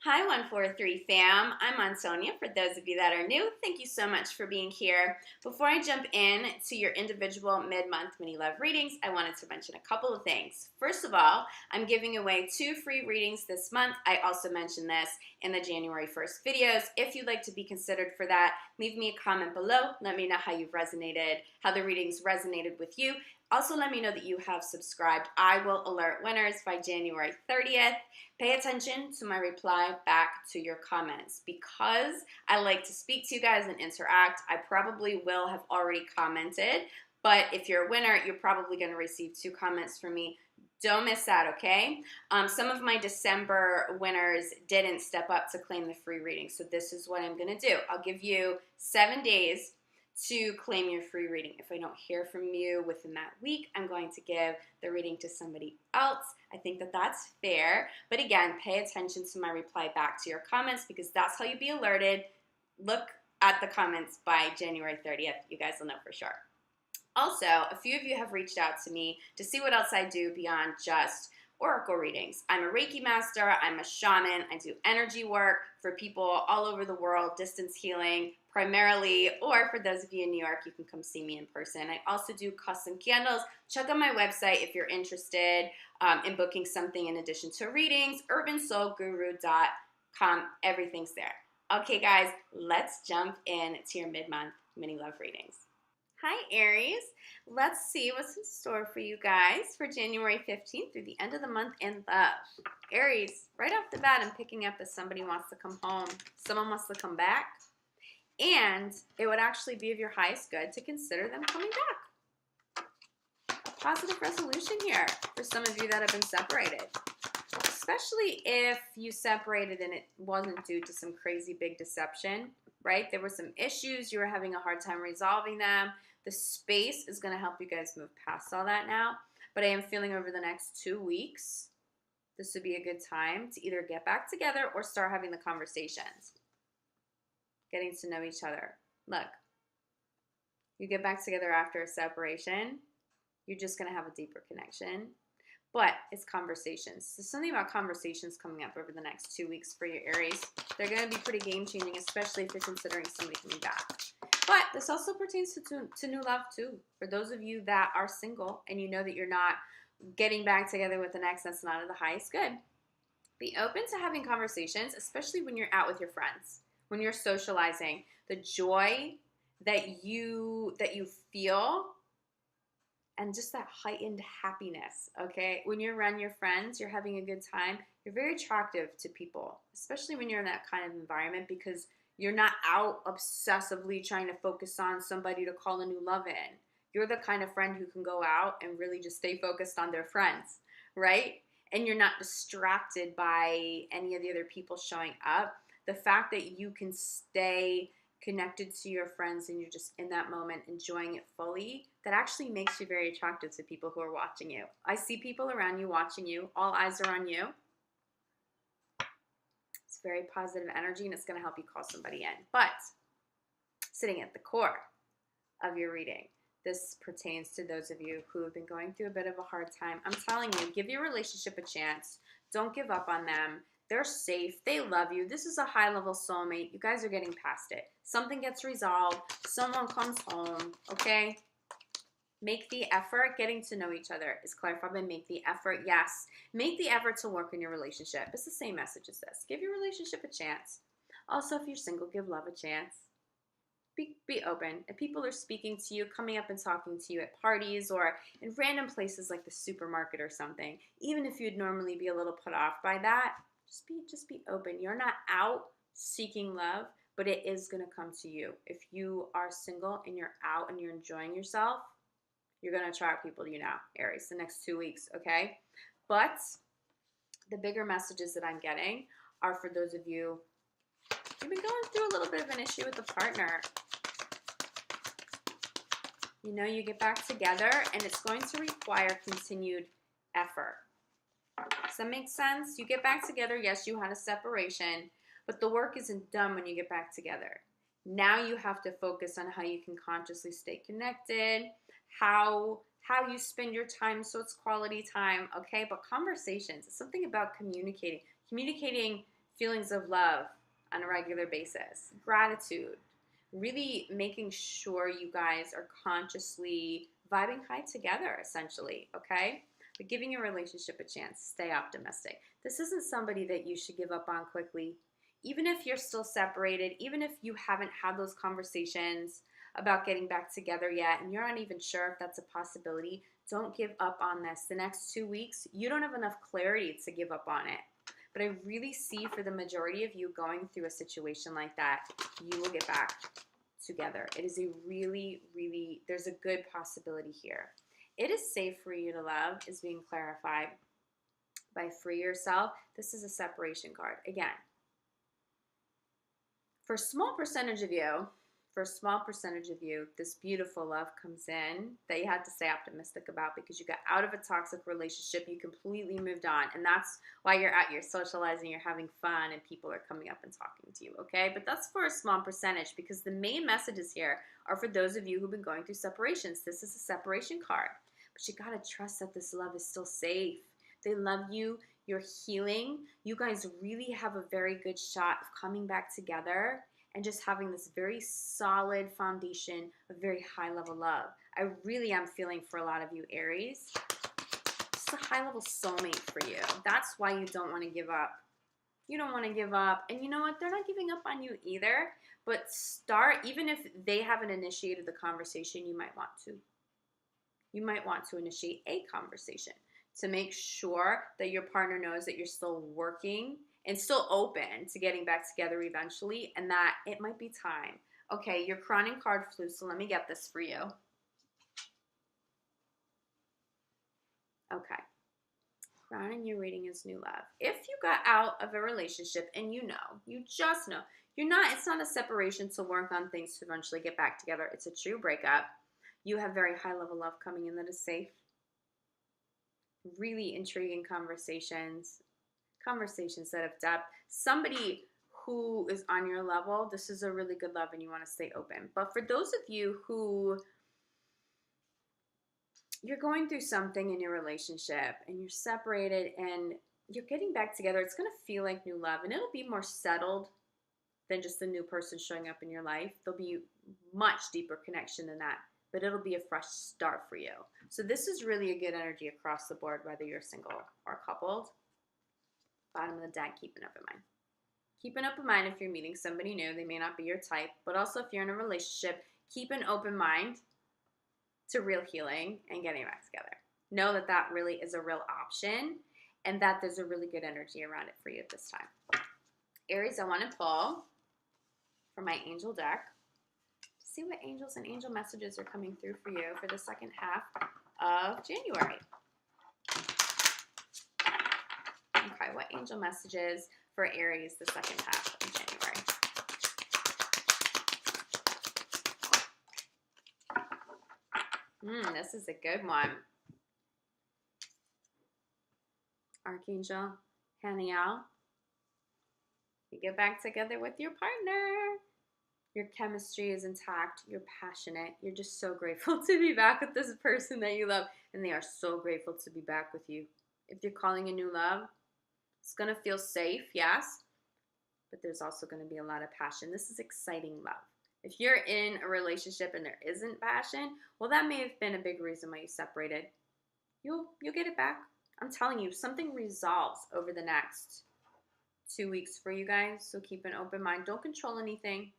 Hi, 143 fam. I'm Antonia. For those of you that are new, thank you so much for being here. Before I jump in to your individual mid-month mini love readings, I wanted to mention a couple of things. First of all, I'm giving away 2 free readings this month. I also mentioned this in the January 1st videos. If you'd like to be considered for that, leave me a comment below. Let me know how the readings resonated with you. Also, let me know that you have subscribed. I will alert winners by January 30th. Pay attention to my reply back to your comments. Because I like to speak to you guys and interact, I probably will have already commented. But if you're a winner, you're probably going to receive 2 comments from me. Don't miss that, okay? Some of my December winners didn't step up to claim the free reading. So this is what I'm going to do. I'll give you 7 days to claim your free reading. If I don't hear from you within that week, I'm going to give the reading to somebody else. I think that that's fair. But again, pay attention to my reply back to your comments because that's how you'll be alerted. Look at the comments by January 30th. You guys will know for sure. Also, a few of you have reached out to me to see what else I do beyond just oracle readings. I'm a Reiki master, I'm a shaman, I do energy work for people all over the world, distance healing primarily, or for those of you in New York, you can come see me in person. I also do custom candles. Check out my website if you're interested in booking something in addition to readings, urbansoulguru.com, everything's there. Okay guys, let's jump in to your mid-month mini love readings. Hi Aries, let's see what's in store for you guys for January 15th through the end of the month in love. Aries, right off the bat I'm picking up that somebody wants to come home, someone wants to come back, and it would actually be of your highest good to consider them coming back. A positive resolution here for some of you that have been separated, especially if you separated and it wasn't due to some crazy big deception, right? There were some issues, you were having a hard time resolving them. The space is going to help you guys move past all that now, but I am feeling over the next 2 weeks, this would be a good time to either get back together or start having the conversations. Getting to know each other. Look, you get back together after a separation, you're just going to have a deeper connection. But it's conversations. There's something about conversations coming up over the next 2 weeks for your Aries. They're going to be pretty game-changing, especially if you're considering somebody coming back. But this also pertains to new love too. For those of you that are single and you know that you're not getting back together with an ex that's not of the highest good, be open to having conversations, especially when you're out with your friends, when you're socializing. The joy that you feel and just that heightened happiness, okay? When you're around your friends, you're having a good time, you're very attractive to people, especially when you're in that kind of environment because you're not out obsessively trying to focus on somebody to call a new love in. You're the kind of friend who can go out and really just stay focused on their friends, right? And you're not distracted by any of the other people showing up. The fact that you can stay connected to your friends and you're just in that moment enjoying it fully, that actually makes you very attractive to people who are watching you. I see people around you watching you. All eyes are on you. It's very positive energy and it's going to help you call somebody in. But sitting at the core of your reading, this pertains to those of you who have been going through a bit of a hard time. I'm telling you, give your relationship a chance. Don't give up on them. They're safe. They love you. This is a high-level soulmate. You guys are getting past it. Something gets resolved. Someone comes home, okay? Make the effort. Getting to know each other is clarified by make the effort. Yes, make the effort to work in your relationship. It's the same message as this. Give your relationship a chance. Also, if you're single, give love a chance. Be open. If people are speaking to you, coming up and talking to you at parties or in random places like the supermarket or something, even if you'd normally be a little put off by that, just be open. You're not out seeking love, but it is going to come to you. If you are single and you're out and you're enjoying yourself, you're going to attract people to you now, Aries, the next 2 weeks, okay? But the bigger messages that I'm getting are for those of you who've been going through a little bit of an issue with a partner. You know, you get back together and it's going to require continued effort. Does that make sense? You get back together, yes, you had a separation, but the work isn't done when you get back together. Now you have to focus on how you can consciously stay connected, how you spend your time so it's quality time, okay? But conversations, it's something about communicating feelings of love on a regular basis, gratitude, really making sure you guys are consciously vibing high together, essentially, okay? But giving your relationship a chance. Stay optimistic. This isn't somebody that you should give up on quickly. Even if you're still separated, even if you haven't had those conversations about getting back together yet, and you're not even sure if that's a possibility, don't give up on this. The next 2 weeks, you don't have enough clarity to give up on it. But I really see for the majority of you going through a situation like that, you will get back together. It is a really, really, there's a good possibility here. It is safe for you to love is being clarified by free yourself. This is a separation card. Again, for a small percentage of you, this beautiful love comes in that you had to stay optimistic about because you got out of a toxic relationship. You completely moved on. And that's why you're out, you're socializing, you're having fun, and people are coming up and talking to you, okay? But that's for a small percentage because the main messages here are for those of you who've been going through separations. This is a separation card. But you got to trust that this love is still safe. They love you. You're healing. You guys really have a very good shot of coming back together and just having this very solid foundation of very high level love. I really am feeling for a lot of you, Aries. It's a high level soulmate for you. That's why you don't want to give up. You don't want to give up. And you know what? They're not giving up on you either. But start, even if they haven't initiated the conversation, you might want to. You might want to initiate a conversation to make sure that your partner knows that you're still working and still open to getting back together eventually, and that it might be time. Okay, your crowning card flew, so let me get this for you. Okay. Crowning your reading is new love. If you got out of a relationship and you just know, it's not a separation to work on things to eventually get back together. It's a true breakup. You have very high level love coming in that is safe. Really intriguing conversations that have depth. Somebody who is on your level, this is a really good love and you want to stay open. But for those of you who you're going through something in your relationship and you're separated and you're getting back together, it's going to feel like new love and it'll be more settled than just a new person showing up in your life. There'll be much deeper connection than that, but it'll be a fresh start for you. So this is really a good energy across the board, whether you're single or coupled. Bottom of the deck, keep an open mind. Keep an open mind if you're meeting somebody new. They may not be your type, but also if you're in a relationship, keep an open mind to real healing and getting back together. Know that that really is a real option and that there's a really good energy around it for you at this time. Aries, I want to pull from my angel deck to see what angels and angel messages are coming through for you for the second half of January. Okay, what angel messages for Aries the second half of January? This is a good one. Archangel Haniel. You get back together with your partner. Your chemistry is intact. You're passionate. You're just so grateful to be back with this person that you love. And they are so grateful to be back with you. If you're calling a new love, it's going to feel safe, yes, but there's also going to be a lot of passion. This is exciting love. If you're in a relationship and there isn't passion, well, that may have been a big reason why you separated. You'll get it back. I'm telling you, something resolves over the next 2 weeks for you guys, so keep an open mind. Don't control anything.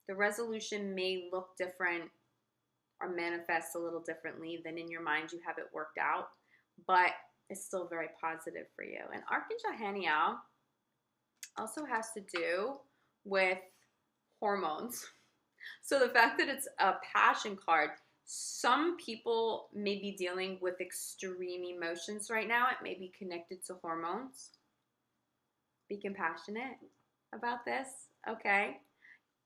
The resolution may look different or manifest a little differently than in your mind you have it worked out, but it's still very positive for you. And Archangel Haniel also has to do with hormones. So the fact that it's a passion card, some people may be dealing with extreme emotions right now. It may be connected to hormones. Be compassionate about this, okay?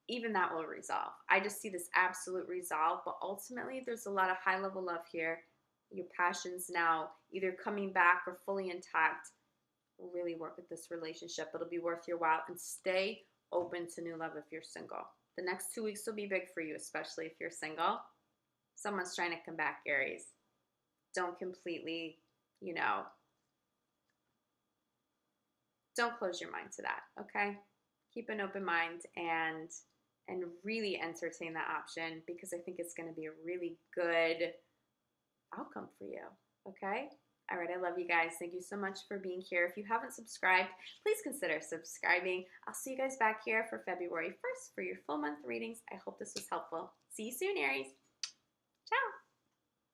Even that will resolve. I just see this absolute resolve, but ultimately there's a lot of high-level love here. Your passion's now either coming back or fully intact. Really work with this relationship. It'll be worth your while, and stay open to new love if you're single. The next 2 weeks will be big for you, especially if you're single. Someone's trying to come back, Aries. Don't completely, don't close your mind to that, okay? Keep an open mind and really entertain that option because I think it's going to be a really good outcome for you, okay? All right, I love you guys. Thank you so much for being here. If you haven't subscribed, please consider subscribing. I'll see you guys back here for February 1st for your full month readings. I hope this was helpful. See you soon, Aries. Ciao.